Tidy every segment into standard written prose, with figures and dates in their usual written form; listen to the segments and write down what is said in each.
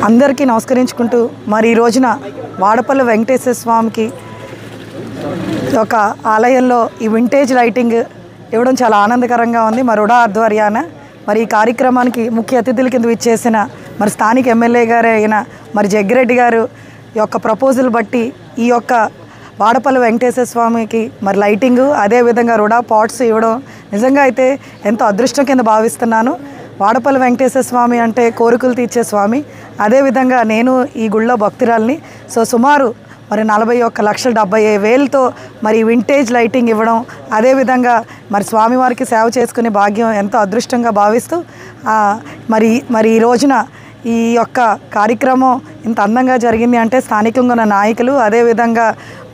అందరికీ నమస్కరించుకుంటూ మరి ఈ రోజున వాడపల్లి వెంకటేశ్వర స్వామికి ఒక ఆలయంలో ఈ వింటేజ్ లైటింగ్ ఇవ్వడం చాలా ఆనందకరంగా ఉంది. మరి ఉడా ఆధ్వర్యాన మరి ఈ కార్యక్రమానికి ముఖ్య అతిథుల కింద ఇచ్చేసిన మరి స్థానిక ఎమ్మెల్యే గారు అయిన మరి జగ్గిరెడ్డి గారు యొక్క ప్రపోజల్ బట్టి ఈ యొక్క వాడపల్లి వెంకటేశ్వర స్వామికి మరి లైటింగు అదేవిధంగా రుడా పాట్స్ ఇవ్వడం నిజంగా అయితే ఎంతో అదృష్టం కింద భావిస్తున్నాను. వాడపల్లి వెంకటేశ్వర స్వామి అంటే కోరికలు తీర్చే స్వామి. అదేవిధంగా నేను ఈ గుళ్ళో భక్తురాల్ని. సుమారు మరి 41,70,000తో మరి వింటేజ్ లైటింగ్ ఇవ్వడం అదేవిధంగా మరి స్వామివారికి సేవ చేసుకునే భాగ్యం ఎంతో అదృష్టంగా భావిస్తూ మరి ఈ రోజున ఈ యొక్క కార్యక్రమం ఇంత అందంగా జరిగింది అంటే స్థానికంగా ఉన్న నాయకులు అదేవిధంగా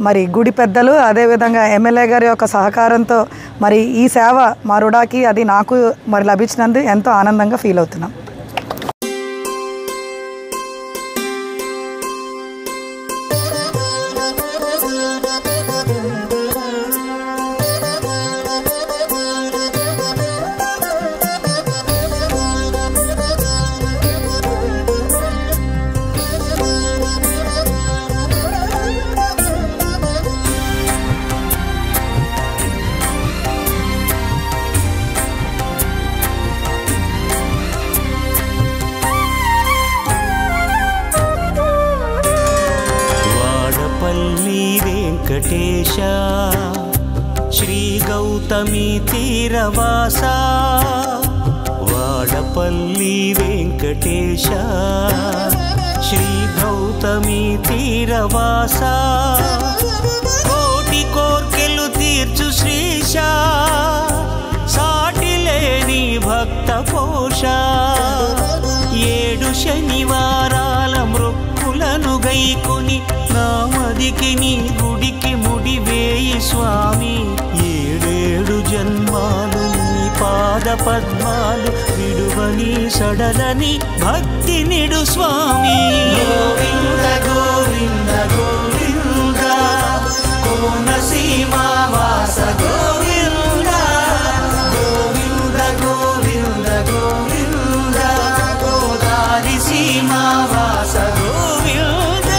మరి గుడి పెద్దలు అదేవిధంగా ఎమ్మెల్యే గారి యొక్క సహకారంతో మరి ఈ సేవ మా రుడాకి అది నాకు మరి లభించినందుకు ఎంతో ఆనందంగా ఫీల్ అవుతున్నాం. వెంకటేశ శ్రీ గౌతమి తీరవాస వాడపల్లి వెంకటేశ శ్రీ గౌతమి తీరవాస కోటి కోర్కెలు తీర్చు శ్రీశ సాటి లేని భక్త పోష 7 శనివారాల మృక్కులను గైకొని నామదికి నీ గుడికి ముడివేయి స్వామి 7 జన్మాలు నీ పాద పద్మాలు విడువని సడలని భక్తి నిడు స్వామి. గోవింద గోవింద గోవింద కోనసీమ వాస గోవింద గోవింద గోవింద గోవింద గోదారి సీమ వాస గోవింద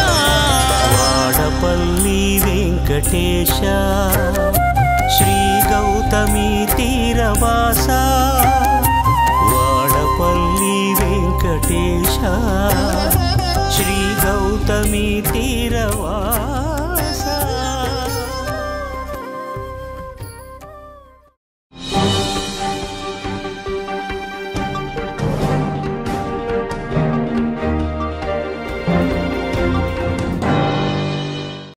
వాడపల్లి వెంకటేశ శ్రీ గౌతమి తీరవాస వాడపల్లి వెంకటేశ శ్రీ గౌతమి తీరవాస.